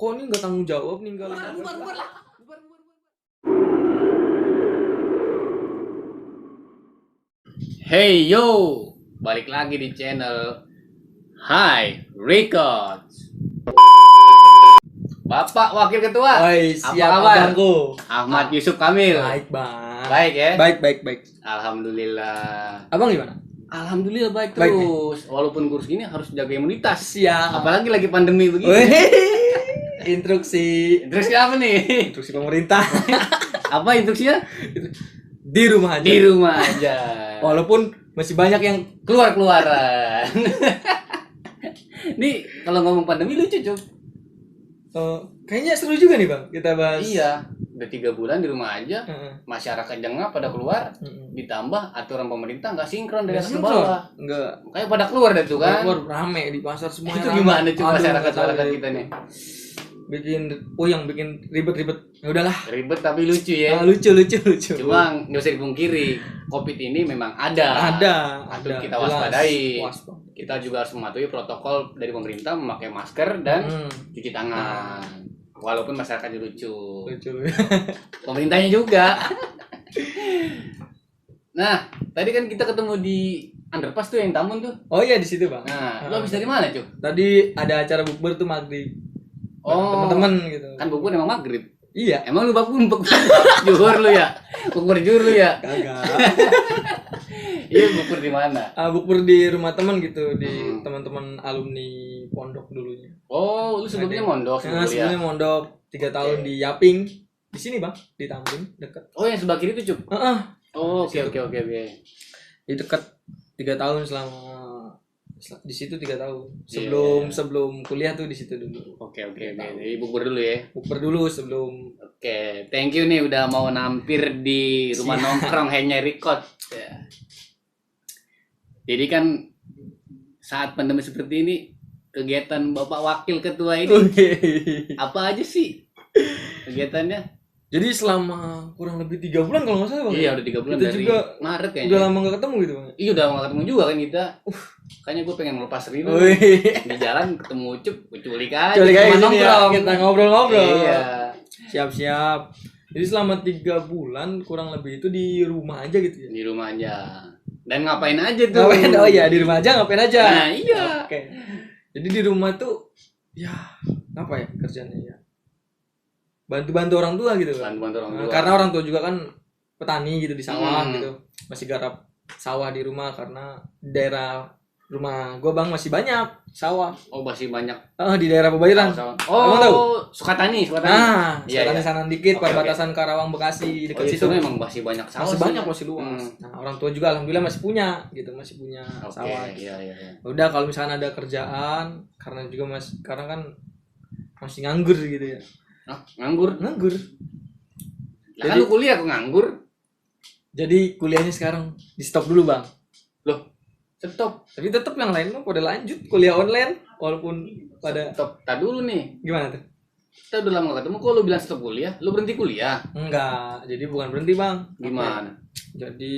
Kok ini nggak tanggung jawab ninggalin Bubar lah. Hey yo, balik lagi di channel Hi Records. Bapak Wakil Ketua. Oi, apa siap kabar? abangku. Ahmad Yusuf Kamil. Baik, Bang. Baik ya? Baik. Alhamdulillah. Abang gimana? Alhamdulillah baik Baik. terus. Walaupun kurus gini harus jaga imunitas. Siap. Apalagi lagi pandemi begini. Instruksi Terus apa nih? instruksi pemerintah Apa instruksinya? di rumah aja. Di rumah aja. Walaupun masih banyak yang Keluar-keluaran. Nih kalau ngomong pandemi lucu Cuk. kayaknya seru juga nih, Bang. Kita bahas. Iya, udah 3 bulan di rumah aja. Heeh. Masyarakat jengah pada keluar. Ditambah aturan pemerintah nggak sinkron dari atas ke Sinkron? bawah. Enggak. Kayak pada keluar deh tuh kan. Keluar rame di pasar semua. Itu gimana Cuk masyarakat kita nih? Yang bikin ribet-ribet. Ya udahlah. Ribet tapi lucu ya. Lucu. Cuma nggak usah dipungkiri, COVID ini memang ada. Patut kita jelas. waspadai. Waspada. Kita juga harus mematuhi protokol dari pemerintah, memakai masker dan cuci tangan. Walaupun masyarakatnya lucu. Pemerintahnya juga. Nah, tadi kan kita ketemu di underpass tuh yang Tambun tuh. Oh iya, di situ, Bang. Nah, lu habis dari mana, Cuk? Tadi ada acara bukber tuh maghrib. Oh, Teman-teman gitu. kan bukber emang maghrib. Iya. Emang lu bukber juhur lu ya? Bukber juhur lu ya? Kagak. Iya, bukber di mana? Bukber di rumah teman gitu, di teman-teman alumni pondok dulunya. Oh, lu sebelumnya mondok Nah, sebelumnya. sebelumnya mondok 3 tahun di Yaping. Di sini, Bang, di Tambun, dekat. Oh, yang sebelah kiri tuh, Cuk. Heeh. Oh, oke. Di dekat 3 tahun selama di situ 3 tahun. Iya. Sebelum kuliah tuh di situ dulu. Oke. Jadi bukber dulu ya. Bukber dulu sebelum. Oke, thank you nih udah mau nampir di rumah nongkrong Hanya Record. Ya. Jadi kan saat pandemi seperti ini kegiatan Bapak Wakil Ketua ini apa aja sih kegiatannya? Jadi selama kurang lebih 3 bulan kalau nggak salah, Bang. Iya, udah 3 bulan Kita dari juga Maret kayaknya. udah lama nggak ketemu gitu, Bang. Iya, udah nggak ketemu juga kan kita. Kayaknya gue pengen melepas rindu. Di jalan ketemu Ucup, culik aja. Culik aja Cuma sini ya, nongkrong. kita ngobrol-ngobrol. Iya. Siap-siap. Jadi selama 3 bulan kurang lebih itu di rumah aja gitu ya. Di rumah aja. Dan ngapain aja tuh? Ngapain? Oh iya, di rumah aja ngapain aja. Nah, iya. Oke. Jadi di rumah tuh ya apa ya kerjanya ya? Bantu-bantu orang tua gitu kan. Bantu orang tua. Karena orang tua juga kan petani gitu di sawah gitu. Masih garap sawah di rumah karena daerah rumah gua, Bang, masih banyak sawah. Oh, masih banyak. Di daerah Pebayaran. Oh, Emang tahu? Sukatani. Nah, Iya, sekarang iya. sana dikit, Oke, perbatasan Karawang Bekasi dekat Oh, situ. itu memang masih banyak sawah. Masih sih. banyak, masih luas. Nah, orang tua juga alhamdulillah masih punya gitu, masih punya Oke, sawah. iya. Udah kalau misalkan ada kerjaan, karena juga sekarang kan masih nganggur gitu ya. Nganggur. Lah Lah kan lu kuliah kok nganggur? Jadi kuliahnya sekarang di stop dulu, Bang. Loh, stop. Tapi tetap yang lain mah pada lanjut kuliah online walaupun pada Stop. Tar dulu nih. gimana tuh? Kita udah lama gak ketemu, kok lu bilang stop kuliah? Lu berhenti kuliah? Enggak, jadi bukan berhenti, Bang. Gimana? Jadi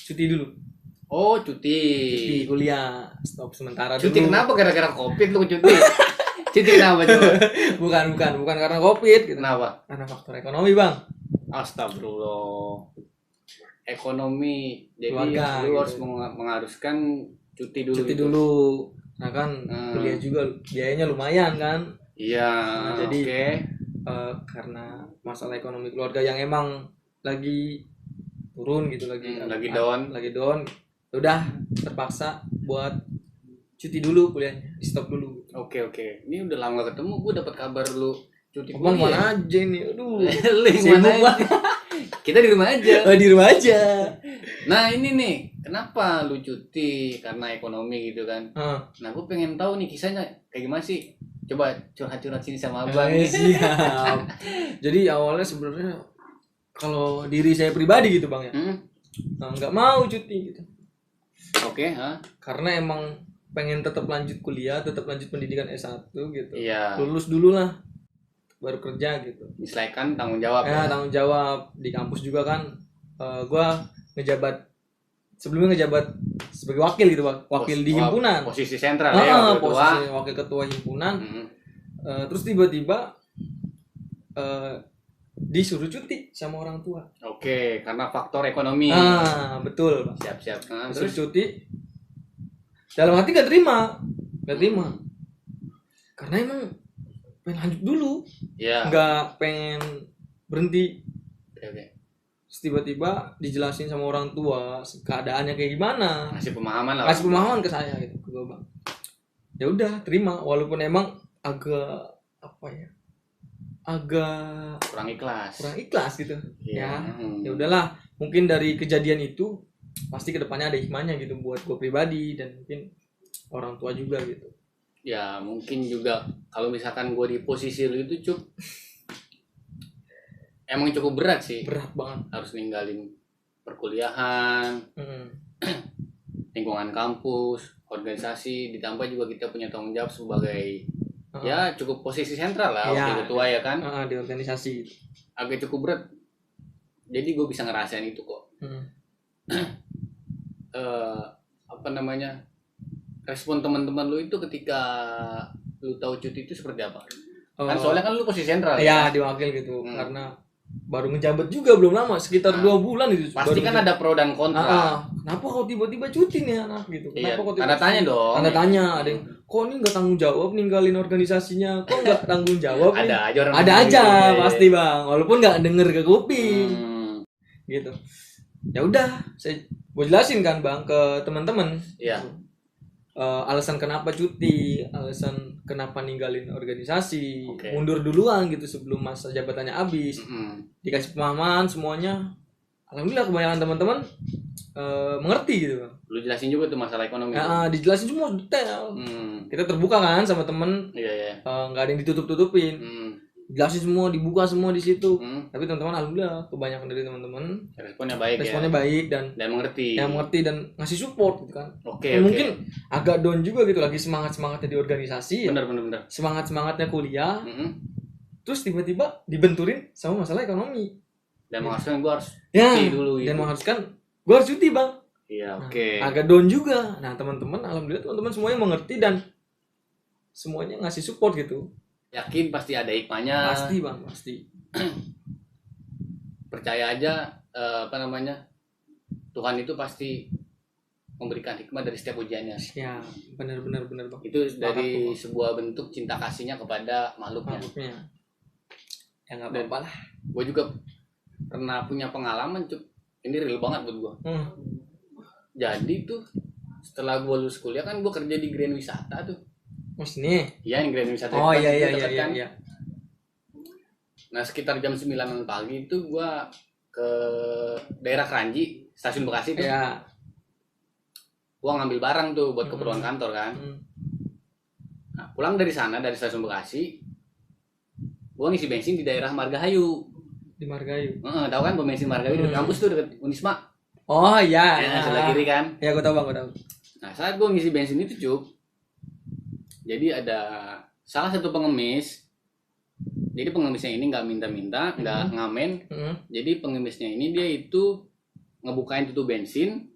cuti dulu. Oh, Cuti cuti. kuliah, stop sementara Cuti dulu. kenapa? Gara-gara Covid lu cuti? Cuti kenapa coba? Bukan karena Covid gitu. Kenapa? Karena faktor ekonomi, Bang. Astagfirullah. Ekonomi. Jadi Keluarga, lu gitu. harus mengharuskan cuti dulu. Cuti gitu. dulu. Nah kan kuliah juga biayanya lumayan kan. Iya. Nah, jadi oke. karena masalah ekonomi keluarga yang emang lagi turun gitu, lagi down. Udah terpaksa buat cuti dulu kuliahnya, di stop dulu. Oke. Ini udah lama gak ketemu, gue dapat kabar lu cuti Abang kuliah. mana aja nih? Aduh. Lu yang Sibuk mana aja? banget. Kita di rumah aja. Di rumah aja. Nah ini nih, kenapa lu cuti? Karena ekonomi gitu kan. Nah gue pengen tahu nih kisahnya kayak gimana sih? Coba curhat-curhat sini sama abang. Siap. Jadi awalnya sebenarnya kalau diri saya pribadi gitu, Bang ya. Nggak mau cuti gitu. Oke. Karena emang pengen tetap lanjut kuliah, tetap lanjut pendidikan S1 gitu. Iya. Lulus dulu lah, baru kerja gitu. Diselesaikan tanggung jawab. Tanggung jawab di kampus juga kan. Gua sebelumnya ngejabat sebagai wakil gitu, Bang. Wakil di himpunan. Posisi sentral ya, posisi wakil ketua himpunan. Terus tiba-tiba disuruh cuti sama orang tua. Oke, karena faktor ekonomi. Betul. Siap. Terus cuti. Dalam hati gak terima. Karena emang pengen lanjut dulu. Iya. Gak pengen berhenti. Oke. Terus tiba-tiba dijelasin sama orang tua keadaannya kayak gimana. Ngasih pemahaman ke saya gitu, ke gue bang. Ya udah terima, walaupun emang agak kurang ikhlas gitu. Yeah. Ya udahlah, mungkin dari kejadian itu pasti kedepannya ada hikmahnya gitu buat gue pribadi dan mungkin orang tua juga gitu. Ya mungkin juga kalau misalkan gue di posisi lu itu emang cukup berat sih. Berat banget. Harus ninggalin perkuliahan, lingkungan kampus, organisasi, ditambah juga kita punya tanggung jawab sebagai ya cukup posisi sentral lah, wakil ketua ya kan, di organisasi. Agak cukup berat. Jadi gue bisa ngerasain itu kok. Respon teman-teman lu itu ketika lu tahu cuti itu seperti apa? Kan soalnya kan lu posisi sentral. Iya, diwakil gitu. Karena baru ngejabat juga belum lama, sekitar 2 bulan itu. Pasti kan ada pro dan kontra. Kenapa kau tiba-tiba cuti nih anak gitu? Kenapa kau tanda tanya dong. Tanda tanya, ada yang kok ini nggak tanggung jawab ninggalin organisasinya, kok nggak tanggung jawab nih? Ada aja pasti bang, walaupun nggak denger ke kuping, gitu. Ya udah, gue jelasin kan bang ke teman-teman. Iya. Alasan kenapa cuti, alasan kenapa ninggalin organisasi, mundur duluan gitu sebelum masa jabatannya habis. Dikasih pemahaman semuanya. Alhamdulillah kebanyakan teman-teman mengerti gitu. Lu jelasin juga tuh masalah ekonomi. Dijelasin semua detail. Kita terbuka kan sama temen. Iya. Nggak ada yang ditutup-tutupin. Jelasin semua, dibuka semua di situ. Tapi teman-teman alhamdulillah kebanyakan dari teman-teman responnya baik dan mengerti. Yang mengerti dan ngasih support gitu kan. Oke. Mungkin agak down juga gitu, lagi semangatnya di organisasi. Benar. Semangatnya kuliah. Terus tiba-tiba dibenturin sama masalah ekonomi. Dan mengharuskan gue harus cuti dulu gitu. Dan mengharuskan gue harus cuti bang. Iya, oke. Agak down juga. Nah teman-teman alhamdulillah teman-teman semuanya mengerti dan semuanya ngasih support gitu. Yakin pasti ada hikmahnya. Pasti bang, pasti. Percaya aja Tuhan itu pasti memberikan hikmah dari setiap ujiannya. Ya, benar bang. Itu dari sebuah bentuk cinta kasihnya kepada makhluknya. Ya nggak apa-apa lah. Gue juga pernah punya pengalaman ini real banget buat gue. Jadi tuh setelah gue lulus kuliah kan gue kerja di Grand Wisata tuh. Sini? Iya, yang Grand Wisata. Oh iya. Nah sekitar jam 9 pagi itu gue ke daerah Kranji, stasiun Bekasi tuh. Iya. Gue ngambil barang tuh buat keperluan kantor kan. Nah, pulang dari sana, dari stasiun Bekasi, gue ngisi bensin di daerah Margahayu. Di Margahayu? Tahu kan bensin Margahayu di kampus tuh dekat Unisma. Oh iya. Sebelah kiri kan. Ya gue tahu bang, gue tahu. Nah saat gue ngisi bensin itu jadi ada salah satu pengemis. Jadi pengemisnya ini nggak minta-minta, nggak ngamen. Jadi pengemisnya ini dia itu ngebukain tutup bensin,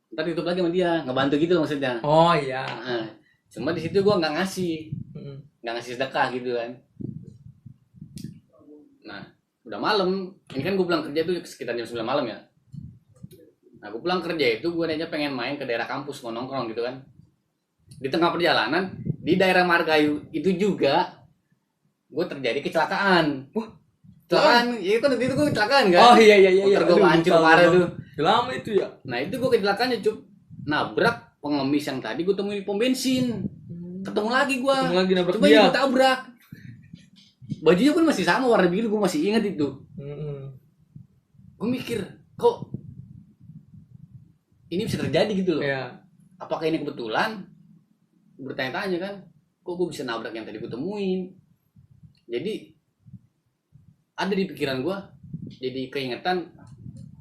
ntar tutup lagi sama dia, ngebantu gitu maksudnya. Oh iya. Cuma di situ gue nggak ngasih sedekah gitu kan. Nah udah malam, ini kan gue pulang kerja tuh sekitar jam 9 malam ya. Nah gue pulang kerja itu gue aja pengen main ke daerah kampus, mau nongkrong gitu kan. Di tengah perjalanan di daerah Margahayu itu juga gue terjadi kecelakaan. Kecelakaan, ya kan itu gue kecelakaan kan. Oh iya. Motor gue hancur parah tuh. Lama itu ya. Nah itu gue kecelakaannya nabrak pengemis yang tadi gue temuin di pom bensin. Ketemu lagi nabrak coba dia. Gue tabrak. Bajunya pun masih sama warna biru, gue masih ingat itu. Gue mikir kok ini bisa terjadi gitu loh. Apakah ini kebetulan? Bertanya-tanya kan, kok gue bisa nabrak yang tadi gue temuin. Jadi ada di pikiran gue, jadi keingetan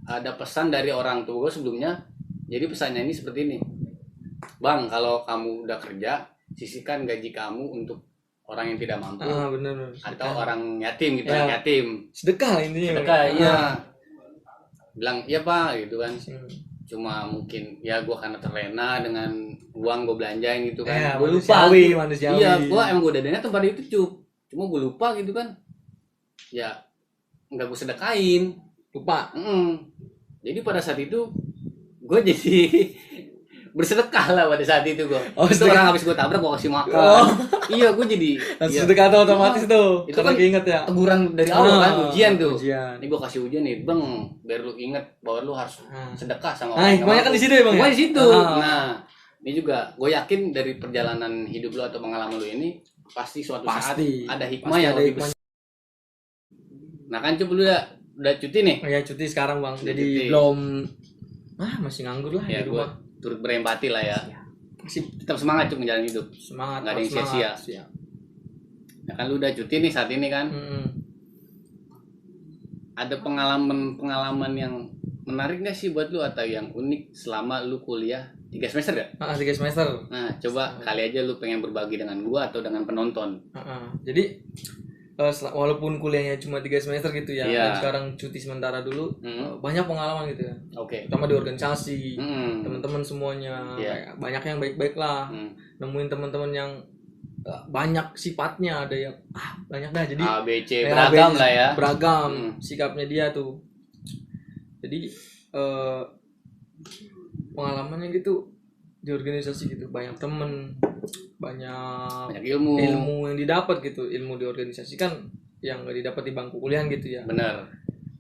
ada pesan dari orang tua gue sebelumnya. Jadi pesannya ini seperti ini, bang, kalau kamu udah kerja, sisihkan gaji kamu untuk orang yang tidak mampu. Bener. Atau orang yatim gitu, yatim. Sedekah intinya. Sedekah, iya. Bilang iya pak gitu kan. cuma mungkin ya gue karena terlena dengan uang gue belanjain gitu kan. Gue lupa. Manusiawi. Iya, gue emang gue dadanya tempat itu cup. Cuma gue lupa gitu kan. Ya nggak gue sedekain. Lupa. Jadi pada saat itu gue jadi bersedekah lah pada saat itu gue. Itu orang habis gue tabrak gue kasih makan. Iya, gue jadi sedekah otomatis tuh. Itu kan inget ya. teguran dari awal kan, ujian tuh. Ujian. Ini gue kasih ujian nih, Bang, biar lu inget bahwa lu harus sedekah sama orang. Nah, kan di situ ya, Bang. Di situ. Nah, ini juga gue yakin dari perjalanan hidup lu atau pengalaman lu ini pasti suatu saat ada hikmah yang lebih besar. Nah, kan coba lu udah cuti nih. Ya cuti sekarang, Bang. Jadi belum masih nganggur lah ya, di rumah. Turut berempati lah ya. Masih tetap semangat cuk menjalani hidup. Semangat. Enggak ada yang sia-sia. Ya kan lu udah cuti nih saat ini kan. Ada pengalaman yang menarik gak sih buat lu atau yang unik selama lu kuliah 3 semester gak? 3 semester. Nah, coba kali aja lu pengen berbagi dengan gua atau dengan penonton. Jadi walaupun kuliahnya cuma 3 semester gitu ya, dan sekarang cuti sementara dulu, banyak pengalaman gitu ya. Terutama di organisasi, teman-teman semuanya, banyak yang baik-baik lah, nemuin teman-teman yang banyak sifatnya, ada yang banyak dah, jadi A, B, C, beragam lah ya. Beragam sikapnya dia tuh. Jadi pengalamannya gitu di organisasi gitu, banyak temen, banyak ilmu yang didapat gitu. Ilmu di organisasi kan yang gak didapat di bangku kuliah gitu ya. Benar.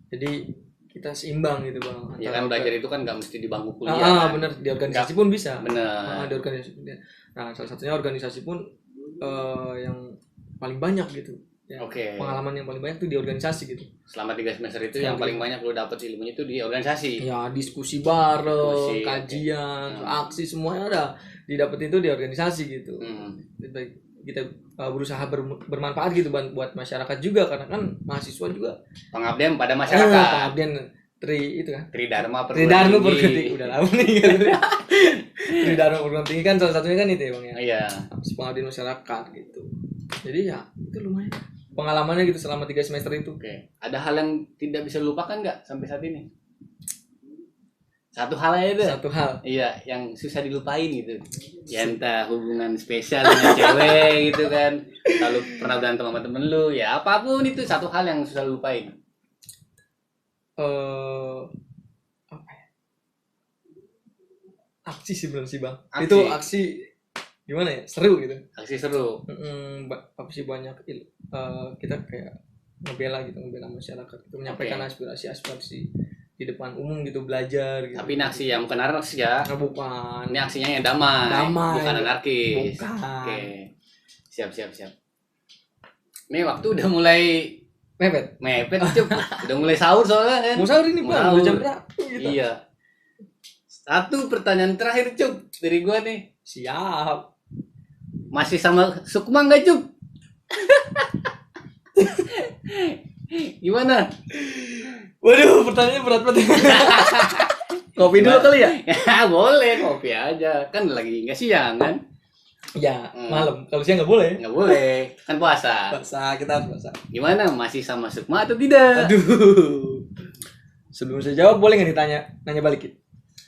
Jadi kita seimbang gitu Bang. Ya kan belajar itu kan gak mesti di bangku kuliah kan. Bener, di organisasi pun bisa. Benar. Di organisasi. Nah, salah satunya organisasi pun yang paling banyak gitu ya. Pengalaman yang paling banyak tuh di organisasi gitu. Selama 3 semester itu yang paling banyak lu dapat ilmunya itu di organisasi. Ya, diskusi bareng, kajian, aksi semuanya ada didapetin itu di organisasi gitu. Kita berusaha bermanfaat gitu buat masyarakat juga, karena kan mahasiswa juga pengabdian pada masyarakat. Pengabdian itu kan. Tridharma perguruan tinggi. Udah lama nih kan. Tridharma perguruan tinggi kan salah satunya kan itu ya Bang ya. Iya. Pengabdian masyarakat gitu. Jadi ya itu lumayan pengalamannya gitu selama 3 semester itu. Ada hal yang tidak bisa lupakan nggak sampai saat ini? Satu hal aja deh. Satu hal. Iya, yang susah dilupain gitu. Ya entah hubungan spesial dengan cewek gitu kan. Kalau pernah berantem sama temen lu, ya apapun itu satu hal yang susah lupain. Apa ya? Aksi sih bener sih Bang. Itu aksi gimana ya, seru gitu. Aksi seru. Apa sih banyak kita kayak ngebela masyarakat itu, menyampaikan aspirasi di depan umum gitu, belajar gitu. Tapi ini aksi yang bukan anarkis ya. Bukan. Ini aksinya yang damai bukan anarkis. Bukan. Siap. Ini waktu udah mulai mepet cup. Udah mulai sahur soalnya kan. Mau sahur ini Bang, udah jam berapa gitu. Iya. Satu pertanyaan terakhir cup dari gua nih. Siap. Masih sama Sukma enggak, Cuk? Gimana? Waduh, pertanyaannya berat banget. Kopi dulu kali ya? Ya, boleh, kopi aja. Kan lagi enggak siang kan? Ya, malam. Kalau siang enggak boleh. Enggak boleh. Kan puasa. Kita harus puasa. Gimana? Masih sama Sukma atau tidak? Aduh. Sebelum saya jawab, boleh enggak nanya balik?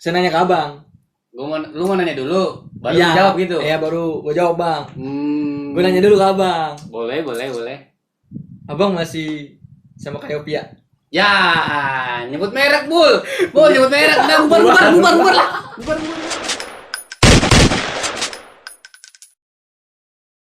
Saya nanya ke Abang. Lu mau nanya dulu, baru jawab gitu. Iya, baru gua jawab Bang. Gua nanya dulu ke Abang. Boleh. Abang masih sama Kayopia? Ya, nyebut merek, Bul. Nyebut merek. Nah, bubar lah. Bubar.